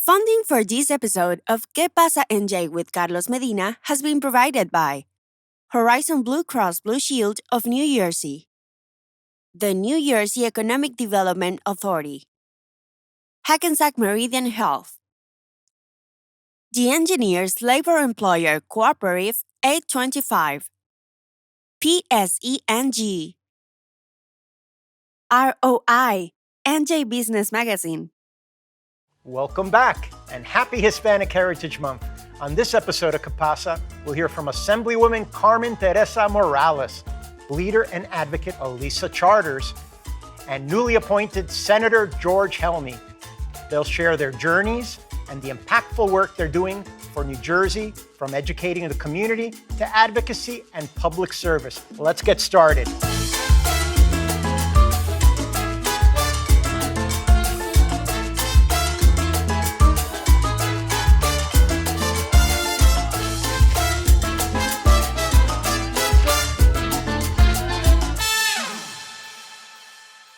Funding for this episode of Qué Pasa NJ with Carlos Medina has been provided by Horizon Blue Cross Blue Shield of New Jersey, the New Jersey Economic Development Authority, Hackensack Meridian Health, the Engineers Labor Employer Cooperative 825, PSENG, ROI, NJ Business Magazine. Welcome back, and happy Hispanic Heritage Month. On this episode of Qué Pasa, we'll hear from Assemblywoman Carmen Theresa Morales, leader and advocate Elisa Charters, and newly appointed Senator George Helmy. They'll share their journeys and the impactful work they're doing for New Jersey, from educating the community to advocacy and public service. Let's get started.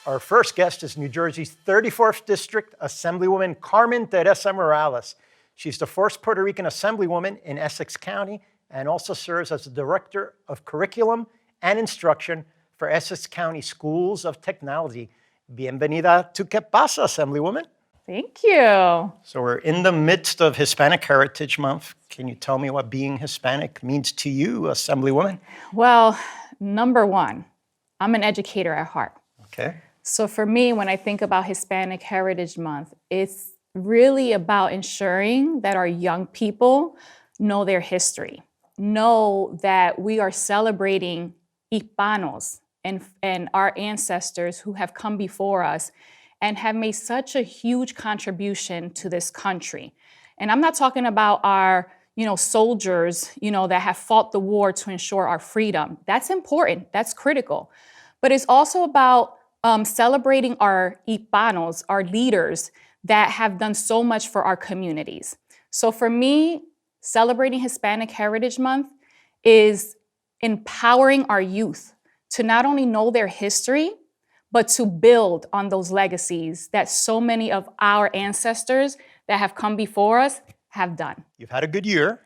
Our first guest is New Jersey's 34th District Assemblywoman Carmen Theresa Morales. She's the first Puerto Rican Assemblywoman in Essex County and also serves as the Director of Curriculum and Instruction for Essex County Schools of Technology. Bienvenida to Qué Pasa, Assemblywoman. Thank you. So we're in the midst of Hispanic Heritage Month. Can you tell me what being Hispanic means to you, Assemblywoman? Well, number one, I'm an educator at heart. Okay. So for me, when I think about Hispanic Heritage Month, it's really about ensuring that our young people know their history, know that we are celebrating Hispanos and our ancestors who have come before us and have made such a huge contribution to this country. And I'm not talking about our soldiers, that have fought the war to ensure our freedom. That's important, that's critical. But it's also about celebrating our Hispanos, our leaders that have done so much for our communities. So for me, celebrating Hispanic Heritage Month is empowering our youth to not only know their history, but to build on those legacies that so many of our ancestors that have come before us have done. You've had a good year.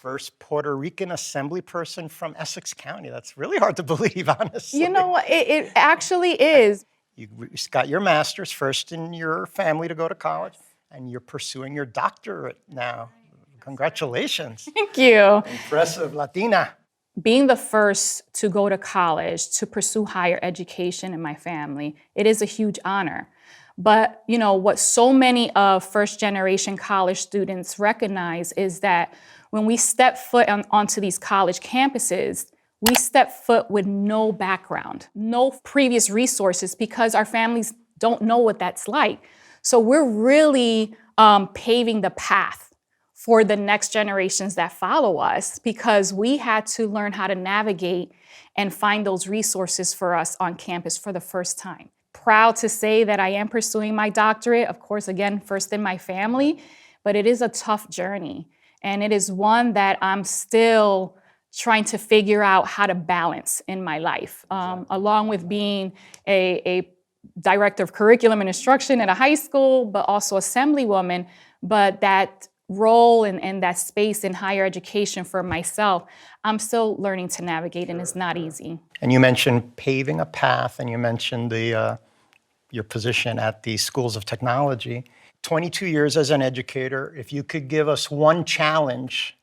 First Puerto Rican assembly person from Essex County. That's really hard to believe, honestly. It actually is. You got your master's, first in your family to go to college, and you're pursuing your doctorate now. Congratulations. Thank you. Impressive Latina. Being the first to go to college, to pursue higher education in my family, it is a huge honor. But, what so many of first-generation college students recognize is that when we step foot onto these college campuses, we step foot with no background, no previous resources, because our families don't know what that's like. So we're really paving the path for the next generations that follow us, because we had to learn how to navigate and find those resources for us on campus for the first time. Proud to say that I am pursuing my doctorate, of course, again, first in my family, but it is a tough journey. And it is one that I'm still trying to figure out how to balance in my life, along with being a director of curriculum and instruction at a high school, but also assemblywoman. But that role and that space in higher education for myself, I'm still learning to navigate, and it's not easy. And you mentioned paving a path, and you mentioned your position at the Schools of Technology. 22 years as an educator, if you could give us one challenge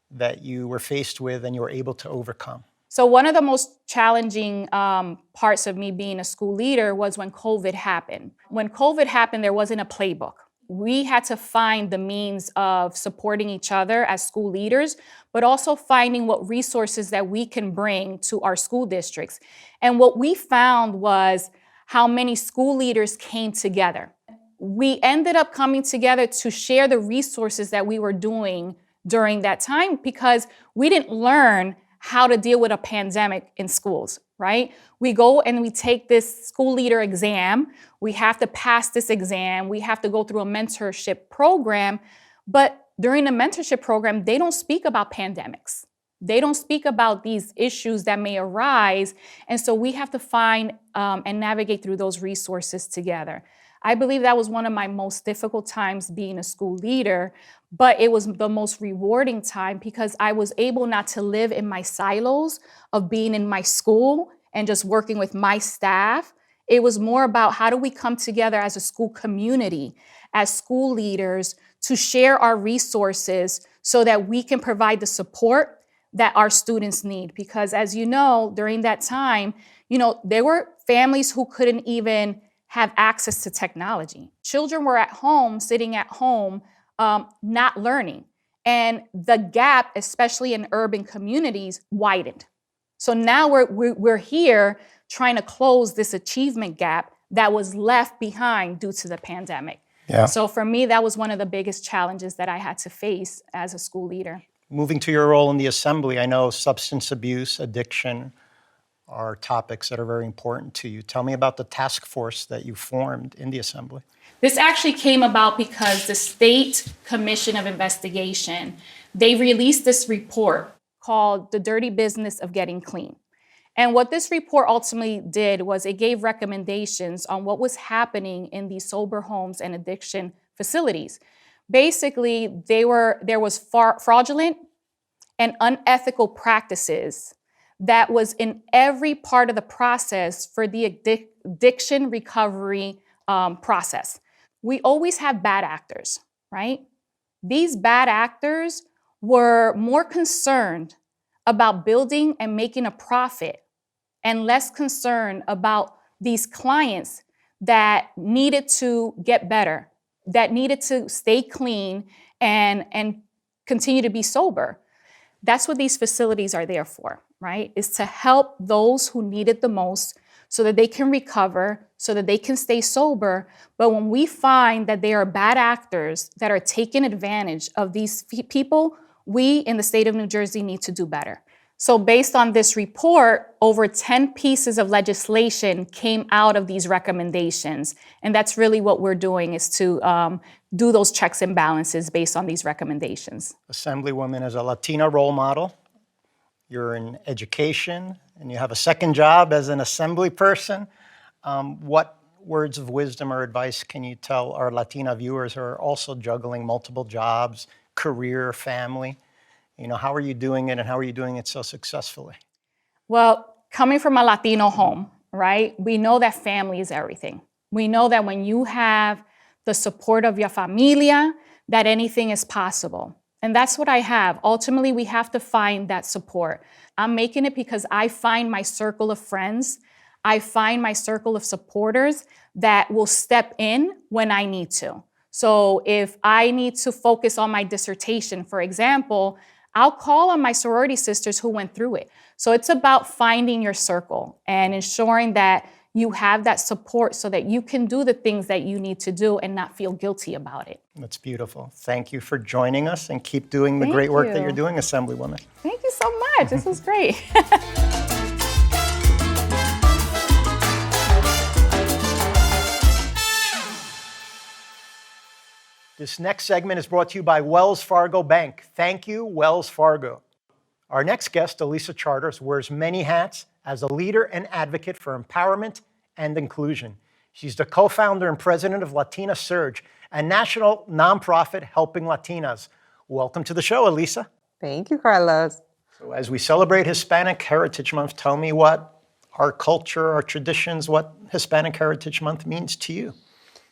that you were faced with and you were able to overcome. So one of the most challenging parts of me being a school leader was when COVID happened. When COVID happened, there wasn't a playbook. We had to find the means of supporting each other as school leaders, but also finding what resources that we can bring to our school districts. And what we found was how many school leaders came together. We ended up coming together to share the resources that we were doing during that time, because we didn't learn how to deal with a pandemic in schools, right? We go and we take this school leader exam. We have to pass this exam. We have to go through a mentorship program. But during the mentorship program, they don't speak about pandemics. They don't speak about these issues that may arise. And so we have to find and navigate through those resources together. I believe that was one of my most difficult times being a school leader, but it was the most rewarding time because I was able not to live in my silos of being in my school and just working with my staff. It was more about how do we come together as a school community, as school leaders, to share our resources so that we can provide the support that our students need. Because as you know, during that time, there were families who couldn't even have access to technology. Children were at home, sitting at home, not learning. And the gap, especially in urban communities, widened. So now we're here trying to close this achievement gap that was left behind due to the pandemic. Yeah. So for me, that was one of the biggest challenges that I had to face as a school leader. Moving to your role in the Assembly, I know substance abuse, addiction are topics that are very important to you. Tell me about the task force that you formed in the Assembly. This actually came about because the State Commission of Investigation, they released this report called The Dirty Business of Getting Clean. And what this report ultimately did was it gave recommendations on what was happening in these sober homes and addiction facilities. Basically, there was fraudulent and unethical practices that was in every part of the process for the addiction recovery process. We always have bad actors, right? These bad actors were more concerned about building and making a profit and less concerned about these clients that needed to get better, that needed to stay clean and continue to be sober. That's what these facilities are there for, right? Is to help those who need it the most so that they can recover, so that they can stay sober. But when we find that there are bad actors that are taking advantage of these people, we in the state of New Jersey need to do better. So based on this report, over 10 pieces of legislation came out of these recommendations. And that's really what we're doing, is to do those checks and balances based on these recommendations. Assemblywoman is a Latina role model. You're in education, and you have a second job as an assembly person. What words of wisdom or advice can you tell our Latina viewers who are also juggling multiple jobs, career, family? How are you doing it, and how are you doing it so successfully? Well, coming from a Latino home, right, we know that family is everything. We know that when you have the support of your familia, that anything is possible. And that's what I have. Ultimately, we have to find that support. I'm making it because I find my circle of friends, I find my circle of supporters that will step in when I need to. So if I need to focus on my dissertation, for example, I'll call on my sorority sisters who went through it. So it's about finding your circle and ensuring that you have that support so that you can do the things that you need to do and not feel guilty about it. That's beautiful. Thank you for joining us, and keep doing the great work that you're doing, Assemblywoman. Thank you so much. This was great. This next segment is brought to you by Wells Fargo Bank. Thank you, Wells Fargo. Our next guest, Elisa Charters, wears many hats as a leader and advocate for empowerment and inclusion. She's the co-founder and president of Latina Surge, a national nonprofit helping Latinas. Welcome to the show, Elisa. Thank you, Carlos. So as we celebrate Hispanic Heritage Month, tell me what our culture, our traditions, what Hispanic Heritage Month means to you.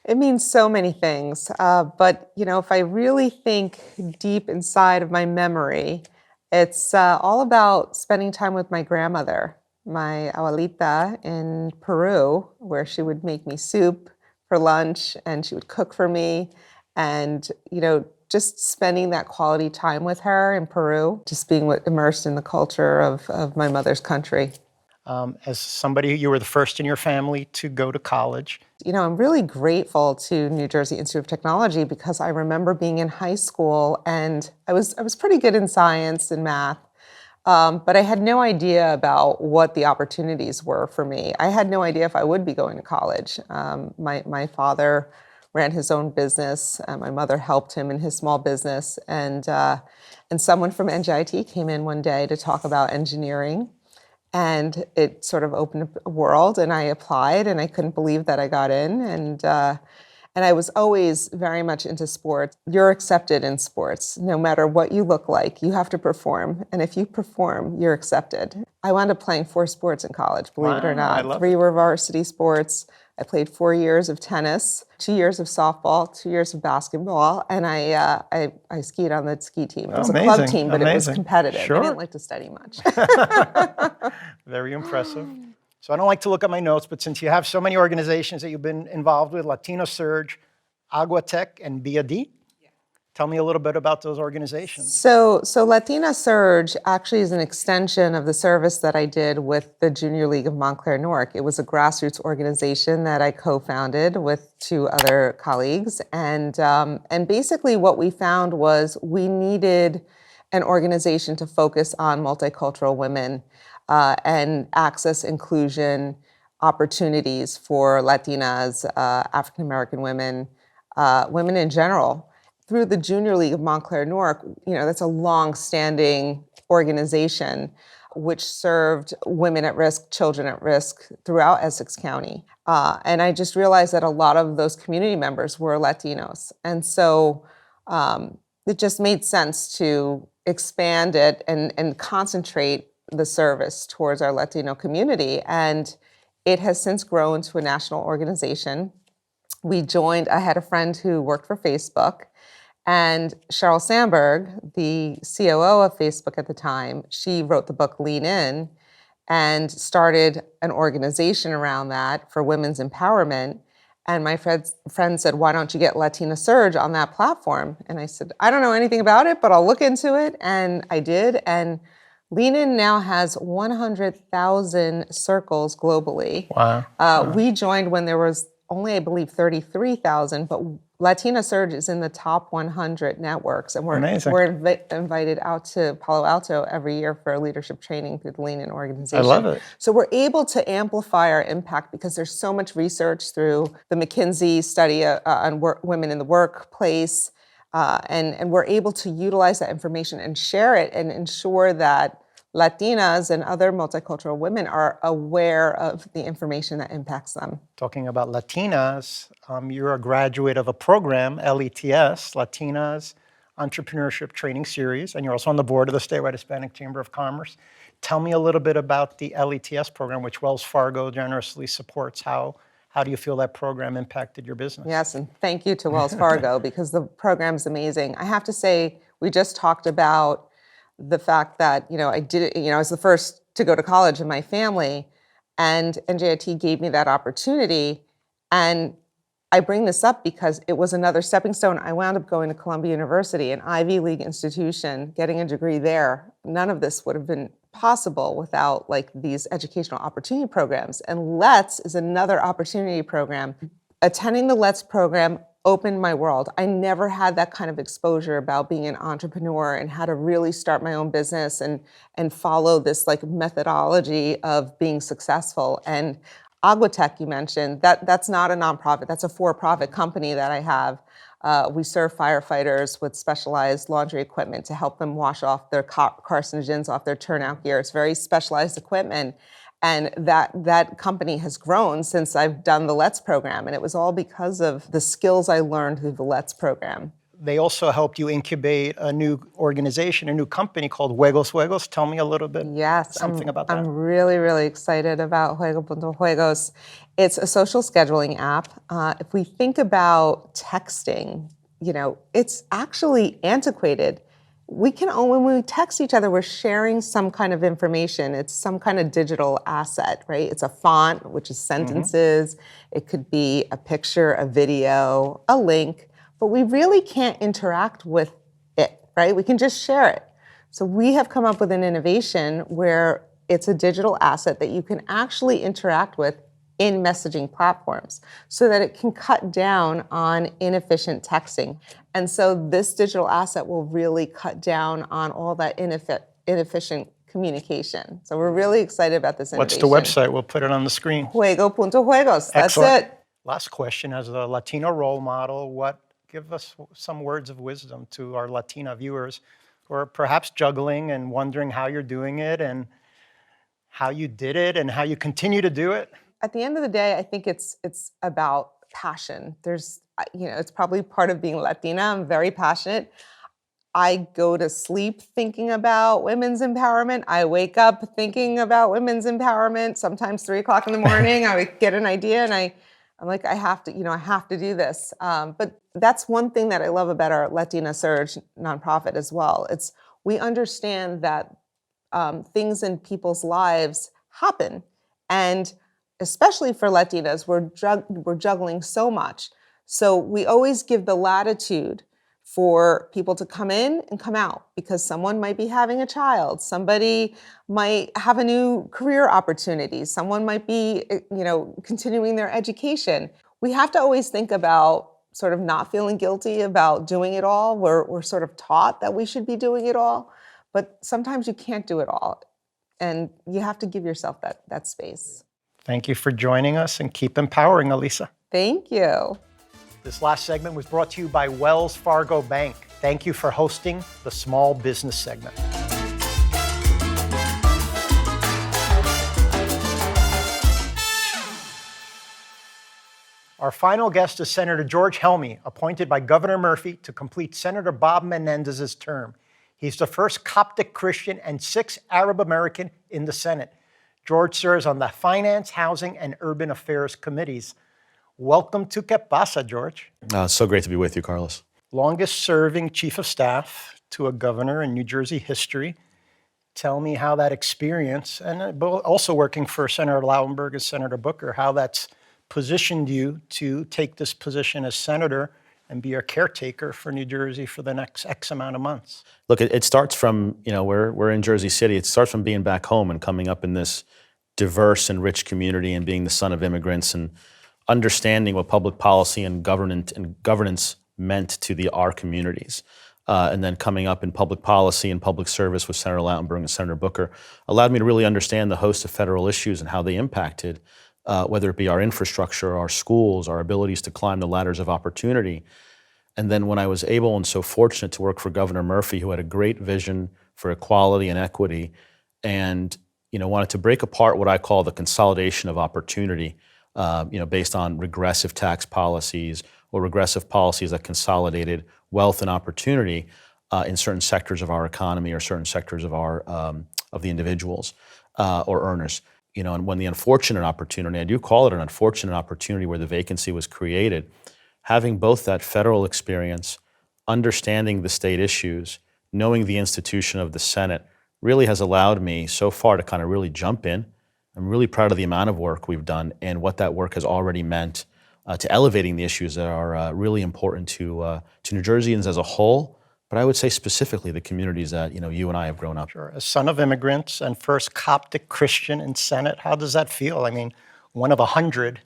It means so many things, but if I really think deep inside of my memory, it's all about spending time with my grandmother, my abuelita in Peru, where she would make me soup for lunch and she would cook for me, and just spending that quality time with her in Peru, just being immersed in the culture of my mother's country. As somebody, you were the first in your family to go to college. I'm really grateful to New Jersey Institute of Technology because I remember being in high school and I was pretty good in science and math, but I had no idea about what the opportunities were for me. I had no idea if I would be going to college. My father ran his own business. My mother helped him in his small business, and someone from NJIT came in one day to talk about engineering. And it sort of opened up a world, and I applied, and I couldn't believe that I got in. And And I was always very much into sports. You're accepted in sports. No matter what you look like, you have to perform. And if you perform, you're accepted. I wound up playing 4 sports in college, believe it or Wow, I not. love 3 it. were varsity sports. I played 4 years of tennis, 2 years of softball, 2 years of basketball, and I skied on the ski team. It was a club Amazing, team, but it was amazing. competitive. Sure. I didn't like to study much. Very impressive. So I don't like to look at my notes, but since you have so many organizations that you've been involved with, Latina Surge, Aguatech, and BID, tell me a little bit about those organizations. So Latina Surge actually is an extension of the service that I did with the Junior League of Montclair Newark. It was a grassroots organization that I co-founded with 2 other colleagues. And basically what we found was we needed an organization to focus on multicultural women and access, inclusion, opportunities for Latinas, African American women, women in general. Through the Junior League of Montclair Newark, that's a long-standing organization which served women at risk, children at risk throughout Essex County. And I just realized that a lot of those community members were Latinos. And so it just made sense to expand it and concentrate the service towards our Latino community. And it has since grown to a national organization. I had a friend who worked for Facebook, and Sheryl Sandberg, the COO of Facebook at the time, she wrote the book Lean In and started an organization around that for women's empowerment. And my friend said, why don't you get Latina Surge on that platform? And I said, I don't know anything about it, but I'll look into it. And I did. And Lean In now has 100,000 circles globally. Wow. We joined when there was only, I believe, 33,000, but Latina Surge is in the top 100 networks, and we're invited out to Palo Alto every year for leadership training through the Lean In organization. I love it. So we're able to amplify our impact because there's so much research through the McKinsey study on women in the workplace, and we're able to utilize that information and share it and ensure that Latinas and other multicultural women are aware of the information that impacts them. Talking about Latinas, you're a graduate of a program, LETS, Latinas Entrepreneurship Training Series, and you're also on the board of the Statewide Hispanic Chamber of Commerce. Tell me a little bit about the LETS program, which Wells Fargo generously supports. How do you feel that program impacted your business? Yes, and thank you to Wells Fargo because the program's amazing. I have to say, we just talked about the fact that, I did it, I was the first to go to college in my family, and NJIT gave me that opportunity. And I bring this up because it was another stepping stone. I wound up going to Columbia University, an Ivy League institution, getting a degree there. None of this would have been possible without these educational opportunity programs. And LETS is another opportunity program. Attending the LETS program opened my world. I never had that kind of exposure about being an entrepreneur and how to really start my own business and follow this methodology of being successful. And Aguatech, you mentioned, that's not a nonprofit. That's a for-profit company that I have. We serve firefighters with specialized laundry equipment to help them wash off their carcinogens off their turnout gear. It's very specialized equipment. And that company has grown since I've done the LETS program. And it was all because of the skills I learned through the LETS program. They also helped you incubate a new organization, a new company called Juegos. Tell me a little bit about that. I'm really, really excited about Juegos. It's a social scheduling app. If we think about texting, it's actually antiquated. When we text each other, we're sharing some kind of information. It's some kind of digital asset, right? It's a font, which is sentences. It could be a picture, a video, a link, but we really can't interact with it, right? We can just share it. So we have come up with an innovation where it's a digital asset that you can actually interact with in messaging platforms so that it can cut down on inefficient texting. And so this digital asset will really cut down on all that inefficient communication. So we're really excited about this innovation. What's the website? We'll put it on the screen. Juego.juegos. That's Excellent. it. Last question. As a Latino role model, give us some words of wisdom to our Latina viewers who are perhaps juggling and wondering how you're doing it and how you did it and how you continue to do it. At the end of the day, I think it's about passion. it's probably part of being Latina. I'm very passionate. I go to sleep thinking about women's empowerment. I wake up thinking about women's empowerment. Sometimes 3 o'clock in the morning, I would get an idea and I'm like, I have to do this. But that's one thing that I love about our Latina Surge nonprofit as well. We understand that things in people's lives happen. And especially for Latinas, we're juggling so much. So we always give the latitude for people to come in and come out, because someone might be having a child, somebody might have a new career opportunity, someone might be, continuing their education. We have to always think about sort of not feeling guilty about doing it all. We're sort of taught that we should be doing it all, but sometimes you can't do it all. And you have to give yourself that space. Thank you for joining us, and keep empowering, Elisa. Thank you. This last segment was brought to you by Wells Fargo Bank. Thank you for hosting the Small Business segment. Our final guest is Senator George Helmy, appointed by Governor Murphy to complete Senator Bob Menendez's term. He's the first Coptic Christian and 6th Arab American in the Senate. George serves on the Finance, Housing, and Urban Affairs committees. Welcome to Qué Pasa, George. So great to be with you, Carlos. Longest serving chief of staff to a governor in New Jersey history. Tell me how that experience, and also working for Senator Lautenberg and Senator Booker, how that's positioned you to take this position as senator and be a caretaker for New Jersey for the next X amount of months. Look, it starts from, we're in Jersey City. It starts from being back home and coming up in this diverse and rich community and being the son of immigrants and understanding what public policy and governance meant to our communities. And then coming up in public policy and public service with Senator Lautenberg and Senator Booker allowed me to really understand the host of federal issues and how they impacted, whether it be our infrastructure, our schools, our abilities to climb the ladders of opportunity. And then when I was able and so fortunate to work for Governor Murphy, who had a great vision for equality and equity, and wanted to break apart what I call the consolidation of opportunity, based on regressive tax policies or regressive policies that consolidated wealth and opportunity in certain sectors of our economy or certain sectors of the individuals or earners. And when the unfortunate opportunity, I do call it an unfortunate opportunity where the vacancy was created, having both that federal experience, understanding the state issues, knowing the institution of the Senate, really has allowed me so far to kind of really jump in. I'm really proud of the amount of work we've done and what that work has already meant to elevating the issues that are really important to New Jerseyans as a whole, but I would say specifically the communities that you and I have grown up. Sure. As son of immigrants and first Coptic Christian in Senate, how does that feel? I mean, one of 100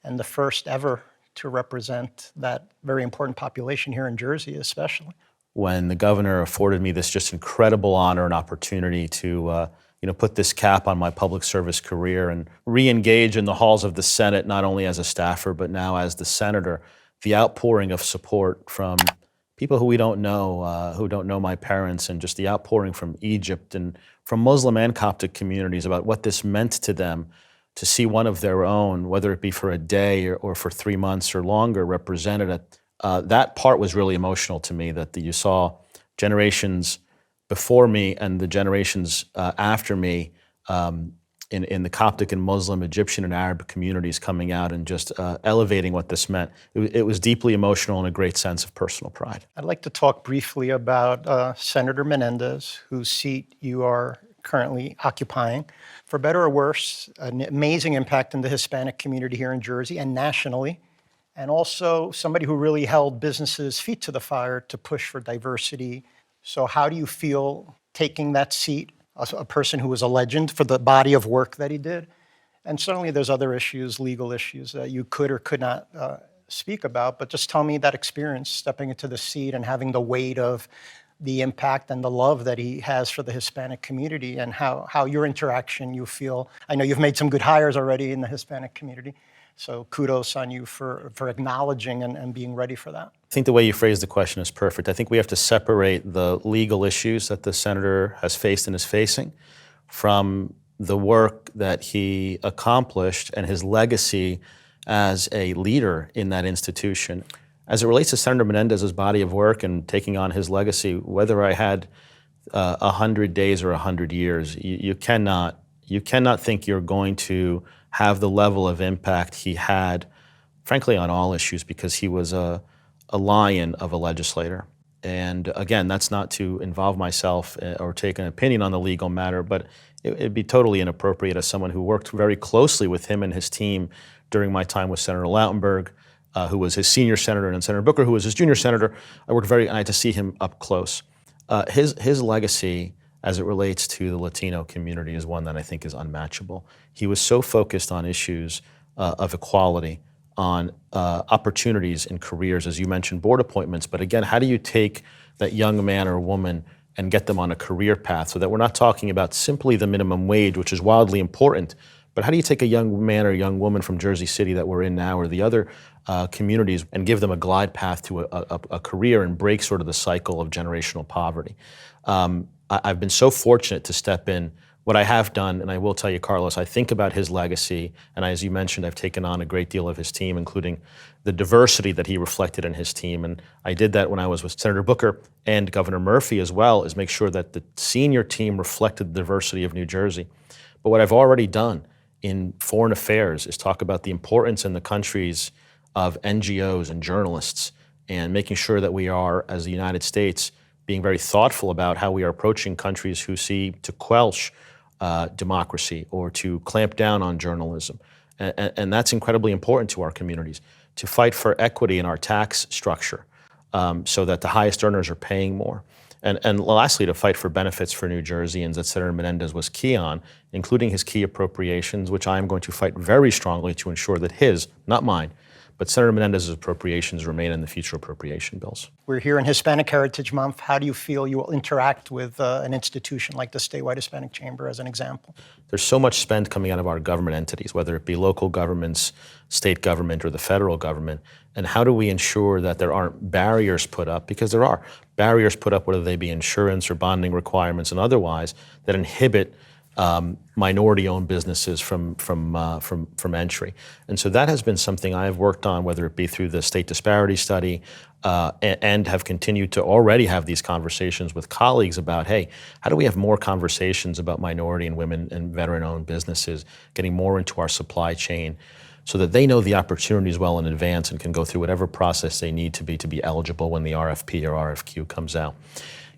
and the first ever to represent that very important population here in Jersey, especially. When the governor afforded me this just incredible honor and opportunity to put this cap on my public service career and re-engage in the halls of the Senate, not only as a staffer, but now as the senator, the outpouring of support from people who we don't know, who don't know my parents, and just the outpouring from Egypt and from Muslim and Coptic communities about what this meant to them to see one of their own, whether it be for a day or for 3 months or longer, represented. That part was really emotional to me, that you saw generations before me and the generations after me in the Coptic and Muslim, Egyptian and Arab communities coming out and just elevating what this meant. It was deeply emotional and a great sense of personal pride. I'd like to talk briefly about Senator Menendez, whose seat you are currently occupying. For better or worse, an amazing impact in the Hispanic community here in Jersey and nationally, and also somebody who really held businesses' feet to the fire to push for diversity. So how do you feel taking that seat, a person who was a legend for the body of work that he did? And certainly there's other issues, legal issues that you could or could not speak about, but just tell me that experience stepping into the seat and having the weight of the impact and the love that he has for the Hispanic community, and how your interaction you feel. I know you've made some good hires already in the Hispanic community, so kudos on you for acknowledging and being ready for that. I think the way you phrased the question is perfect. I think we have to separate the legal issues that the senator has faced and is facing from the work that he accomplished and his legacy as a leader in that institution. as it relates to Senator Menendez's body of work and taking on his legacy, whether I had 100 days or 100 years, you cannot think you're going to have the level of impact he had, frankly, on all issues, because he was a lion of a legislator. And again, that's not to involve myself or take an opinion on the legal matter, but it'd be totally inappropriate as someone who worked very closely with him and his team during my time with Senator Lautenberg, who was his senior senator, and Senator Booker, who was his junior senator. I had to see him up close. His legacy as it relates to the Latino community is one that I think is unmatchable. He was so focused on issues of equality, on opportunities in careers, as you mentioned, board appointments. But again, how do you take that young man or woman and get them on a career path so that we're not talking about simply the minimum wage, which is wildly important, but how do you take a young man or young woman from Jersey City that we're in now or the other communities and give them a glide path to a career and break sort of the cycle of generational poverty? I've been so fortunate to step in. What I have done, and I will tell you, Carlos, I think about his legacy, and as you mentioned, I've taken on a great deal of his team, including the diversity that he reflected in his team. And I did that when I was with Senator Booker and Governor Murphy as well, is make sure that the senior team reflected the diversity of New Jersey. But what I've already done in foreign affairs is talk about the importance in the countries of NGOs and journalists, and making sure that we are, as the United States, being very thoughtful about how we are approaching countries who seek to quench democracy or to clamp down on journalism. And that's incredibly important to our communities, to fight for equity in our tax structure so that the highest earners are paying more. And lastly, to fight for benefits for New Jerseyans that Senator Menendez was key on, including his key appropriations, which I am going to fight very strongly to ensure that his, not mine, but Senator Menendez's appropriations remain in the future appropriation bills. We're here in Hispanic Heritage Month. How do you feel you will interact with an institution like the Statewide Hispanic Chamber, as an example? There's so much spend coming out of our government entities, whether it be local governments, state government, or the federal government. And how do we ensure that there aren't barriers put up? Because there are barriers put up, whether they be insurance or bonding requirements and otherwise, that inhibit minority-owned businesses from entry. And so that has been something I have worked on, whether it be through the state disparity study, and have continued to already have these conversations with colleagues about, hey, how do we have more conversations about minority and women and veteran-owned businesses, getting more into our supply chain, so that they know the opportunities well in advance and can go through whatever process they need to be eligible when the RFP or RFQ comes out.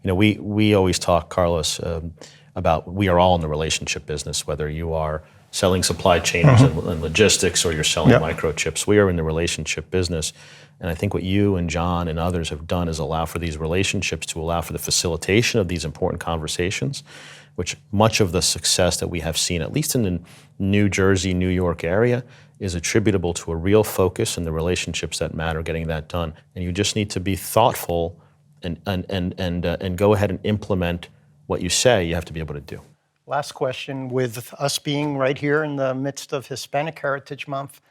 You know, we always talk, Carlos, about we are all in the relationship business, whether you are selling supply chains and logistics or you're selling microchips. We are in the relationship business. And I think what you and John and others have done is allow for these relationships to allow for the facilitation of these important conversations, which much of the success that we have seen, at least in the New Jersey, New York area, is attributable to a real focus in the relationships that matter, getting that done. And you just need to be thoughtful and go ahead and implement what you say you have to be able to do. Last question, with us being right here in the midst of Hispanic Heritage Month,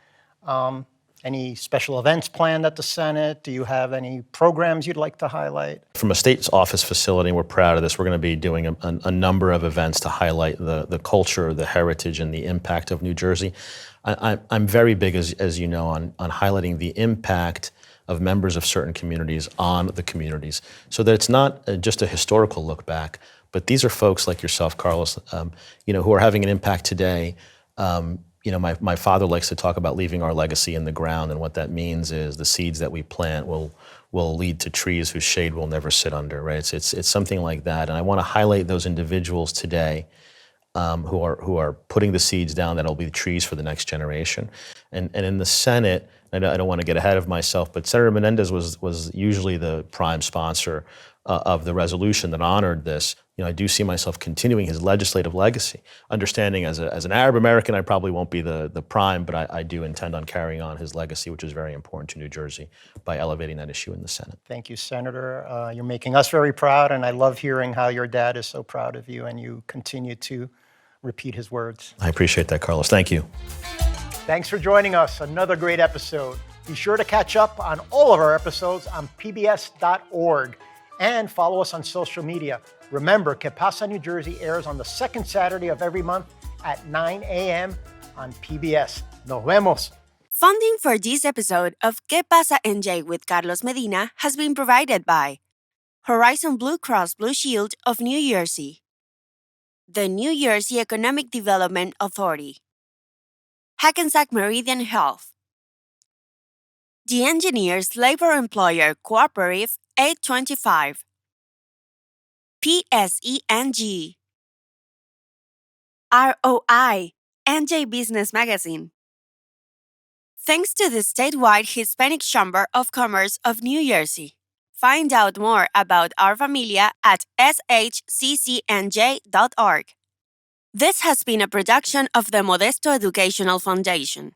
any special events planned at the Senate? Do you have any programs you'd like to highlight? From a state's office facility, we're proud of this. We're going to be doing a number of events to highlight the culture, the heritage, and the impact of New Jersey. I'm very big, as you know, on highlighting the impact of members of certain communities on the communities, so that it's not just a historical look back, but these are folks like yourself, Carlos, who are having an impact today. My father likes to talk about leaving our legacy in the ground, and what that means is the seeds that we plant will lead to trees whose shade we'll never sit under, right? It's something like that, and I want to highlight those individuals today who are putting the seeds down that'll be the trees for the next generation. And in the Senate, I don't want to get ahead of myself, but Senator Menendez was usually the prime sponsor of the resolution that honored this. I do see myself continuing his legislative legacy, understanding as an Arab American, I probably won't be the prime, but I do intend on carrying on his legacy, which is very important to New Jersey, by elevating that issue in the Senate. Thank you, Senator. You're making us very proud, and I love hearing how your dad is so proud of you, and you continue to repeat his words. I appreciate that, Carlos. Thank you. Thanks for joining us. Another great episode. Be sure to catch up on all of our episodes on pbs.org and follow us on social media. Remember, Qué Pasa, New Jersey airs on the second Saturday of every month at 9 a.m. on PBS. Nos vemos. Funding for this episode of Qué Pasa NJ with Carlos Medina has been provided by Horizon Blue Cross Blue Shield of New Jersey, the New Jersey Economic Development Authority, Hackensack Meridian Health, the Engineers Labor Employer Cooperative 825, PSENG, ROI, NJ Business Magazine. Thanks to the Statewide Hispanic Chamber of Commerce of New Jersey. Find out more about our familia at shccnj.org. This has been a production of the Modesto Educational Foundation.